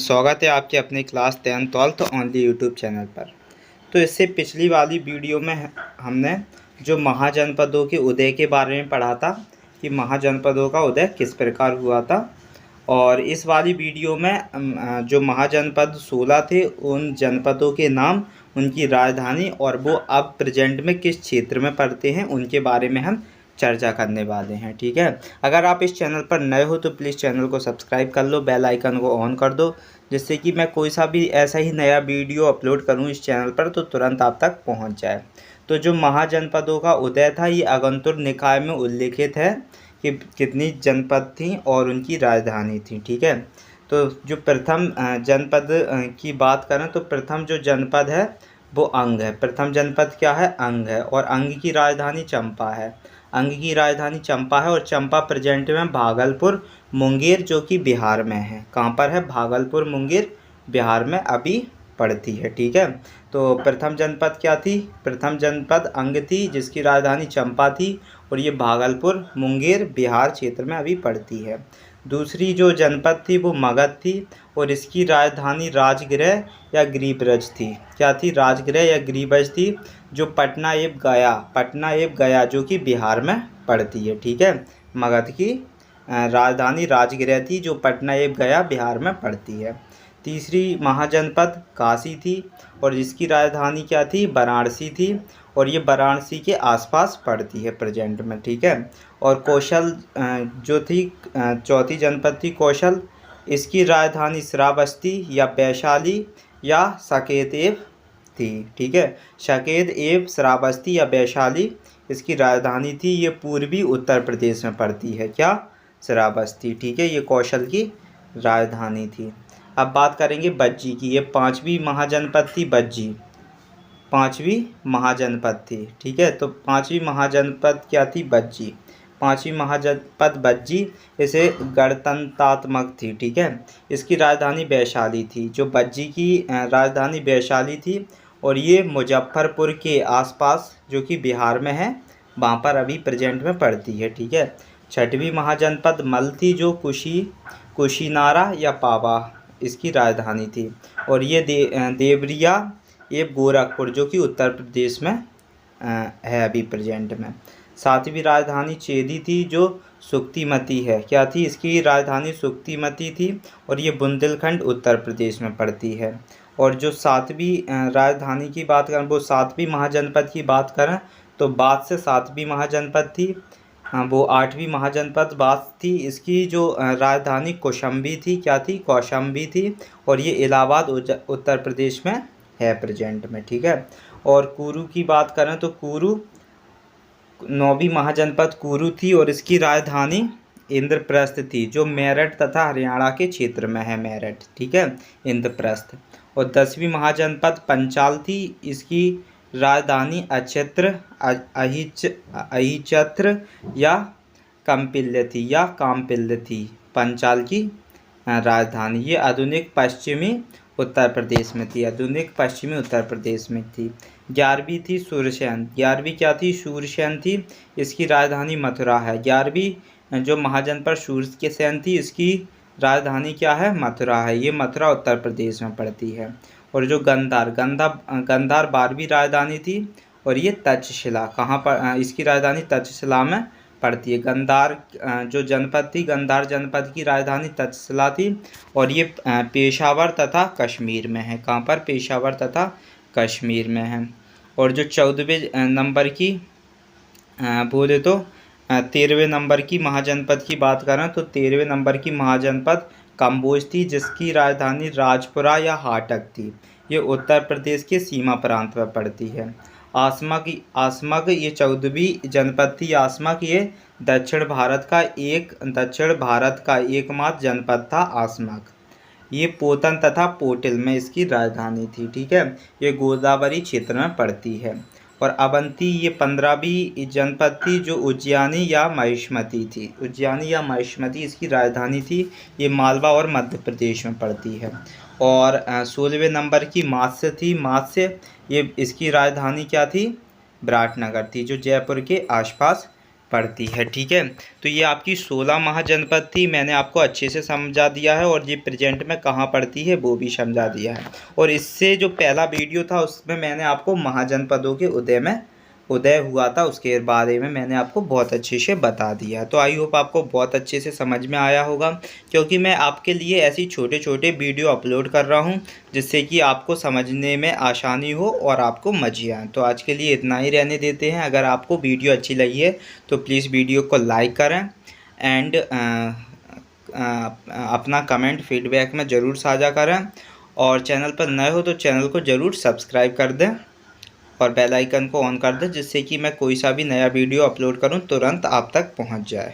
स्वागत है आपके अपनी class 10th-12th only YouTube channel पर। तो इससे पिछली वाली वीडियो में हमने जो महाजनपदों के उदय के बारे में पढ़ा था कि महाजनपदों का उदय किस प्रकार हुआ था। और इस वाली वीडियो में जो महाजनपद 16 थे उन जनपदों के नाम, उनकी राजधानी और वो अब प्रेजेंट में किस क्षेत्र में पड़ते हैं उनके बारे में हम चर्चा करने वाले हैं। ठीक है, अगर आप इस चैनल पर नए हो तो प्लीज़ चैनल को सब्सक्राइब कर लो, बेल आइकन को ऑन कर दो, जिससे कि मैं कोई सा भी ऐसा ही नया वीडियो अपलोड करूं इस चैनल पर तो तुरंत आप तक पहुंच जाए। तो जो महाजनपदों का उदय था ये अगंतुर निकाय में उल्लिखित है कि कितनी जनपद थी और उनकी राजधानी थी। ठीक है, तो जो प्रथम जनपद की बात करें तो प्रथम जो जनपद है वो अंग है। प्रथम जनपद क्या है? अंग है। और अंग की राजधानी चंपा है। अंग की राजधानी चंपा है और चंपा प्रेजेंट में भागलपुर मुंगेर जो कि बिहार में है। कहाँ पर है? भागलपुर मुंगेर बिहार में अभी पड़ती है। ठीक है, तो प्रथम जनपद क्या थी? प्रथम जनपद अंग थी जिसकी राजधानी चंपा थी और ये भागलपुर मुंगेर बिहार क्षेत्र में अभी पड़ती है। दूसरी जो जनपद थी वो मगध थी और इसकी राजधानी राजगृह या गिरिब्रज थी। क्या थी? राजगृह या गिरिब्रज थी, जो पटना एवं गया जो कि बिहार में पड़ती है। ठीक है, मगध की राजधानी राजगृह थी जो पटना एवं गया बिहार में पड़ती है। तीसरी महाजनपद काशी थी और जिसकी राजधानी क्या थी? वाराणसी थी और ये वाराणसी के आसपास पड़ती है प्रेजेंट में। ठीक है, और कौशल जो थी चौथी जनपद थी कौशल, इसकी राजधानी श्रावस्ती या वैशाली या साकेत थी। ठीक है, साकेत एवं श्रावस्ती या वैशाली इसकी राजधानी थी। ये पूर्वी उत्तर प्रदेश में पड़ती है। क्या? श्रावस्ती। ठीक है, ये कौशल की राजधानी थी। अब बात करेंगे बज्जी की। ये पांचवी महाजनपद थी बज्जी, पांचवी महाजनपद थी। ठीक है, तो पांचवी महाजनपद क्या थी? बज्जी। पांचवी महाजनपद बज्जी इसे गणतंत्रात्मक थी। ठीक है, इसकी राजधानी वैशाली थी। जो बज्जी की राजधानी वैशाली थी और ये मुजफ्फरपुर के आसपास जो कि बिहार में है वहाँ पर अभी प्रेजेंट में पड़ती है। ठीक है, छठवीं महाजनपद मल थी जो कुशीनारा या पावा इसकी राजधानी थी और ये देवरिया ये गोरखपुर जो कि उत्तर प्रदेश में है अभी प्रेजेंट में। सातवीं राजधानी चेदी थी जो सुक्तिमती है। क्या थी? इसकी राजधानी सुक्तिमती थी और ये बुंदेलखंड उत्तर प्रदेश में पड़ती है। और जो सातवीं राजधानी की बात करें, वो सातवीं महाजनपद की बात करें तो बात से सातवीं महाजनपद थी, वो आठवीं महाजनपद बात थी। इसकी जो राजधानी कौशाम्बी थी। क्या थी? कौशाम्बी थी और ये इलाहाबाद उत्तर प्रदेश में है प्रेजेंट में। ठीक है, और कुरु की बात करें तो कुरु नौवीं महाजनपद कुरु थी और इसकी राजधानी इंद्रप्रस्थ थी जो मेरठ तथा हरियाणा के क्षेत्र में है। मेरठ। ठीक है, इंद्रप्रस्थ। और 10वीं महाजनपद पंचाल थी, इसकी राजधानी अहिचत्र या काम्पिल्य थी। पंचाल की राजधानी ये आधुनिक पश्चिमी उत्तर प्रदेश में थी। आधुनिक पश्चिमी उत्तर प्रदेश में थी। 11वीं थी सूरसेन। 11वीं क्या थी? सूरसेन थी। इसकी राजधानी मथुरा है। 11वीं जो महाजनपद सूरसेन थी इसकी राजधानी क्या है? मथुरा है। ये मथुरा उत्तर प्रदेश में पड़ती है। और जो गंधार 12वीं राजधानी थी और ये तक्षशिला कहाँ पर? इसकी राजधानी तक्षशिला में पड़ती है। गंधार जो जनपद थी, गंधार जनपद की राजधानी तक्षशिला थी और ये पेशावर तथा कश्मीर में है। कहाँ पर? पेशावर तथा कश्मीर में है। और जो 14वें नंबर की बोले तो 13वें नंबर की महाजनपद की बात करें तो 13वें नंबर की महाजनपद कम्बोज थी जिसकी राजधानी राजपुरा या हाटक थी। ये उत्तर प्रदेश के सीमा प्रांत में पड़ती है। आसमग ये 14वीं जनपद थी। आसमग ये दक्षिण भारत का एकमात्र जनपद था। आसमग ये पोतन तथा पोटिल में इसकी राजधानी थी। ठीक है, ये गोदावरी क्षेत्र में पड़ती है। और अवंती ये 15वीं जनपद थी जो उज्जैनी या महिष्मती थी। उज्जैनी या महिष्मती इसकी राजधानी थी। ये मालवा और मध्य प्रदेश में पड़ती है। और 16वें नंबर की मात्स्य थी। मात्स्य ये इसकी राजधानी क्या थी? विराटनगर थी जो जयपुर के आसपास पड़ती है। ठीक है, तो ये आपकी 16 महाजनपद थी, मैंने आपको अच्छे से समझा दिया है और ये प्रेजेंट में कहाँ पड़ती है वो भी समझा दिया है। और इससे जो पहला वीडियो था उसमें मैंने आपको महाजनपदों के उदय हुआ था उसके बारे में मैंने आपको बहुत अच्छे से बता दिया। तो आई होप आपको बहुत अच्छे से समझ में आया होगा, क्योंकि मैं आपके लिए ऐसी छोटे छोटे वीडियो अपलोड कर रहा हूँ जिससे कि आपको समझने में आसानी हो और आपको मज़े आए। तो आज के लिए इतना ही रहने देते हैं। अगर आपको वीडियो अच्छी लगी है तो प्लीज़ वीडियो को लाइक करें एंड अपना कमेंट फीडबैक में ज़रूर साझा करें, और चैनल पर नए हो तो चैनल को ज़रूर सब्सक्राइब कर दें और बेल आइकन को ऑन कर दें, जिससे कि मैं कोई सा भी नया वीडियो अपलोड करूं तुरंत आप तक पहुंच जाए।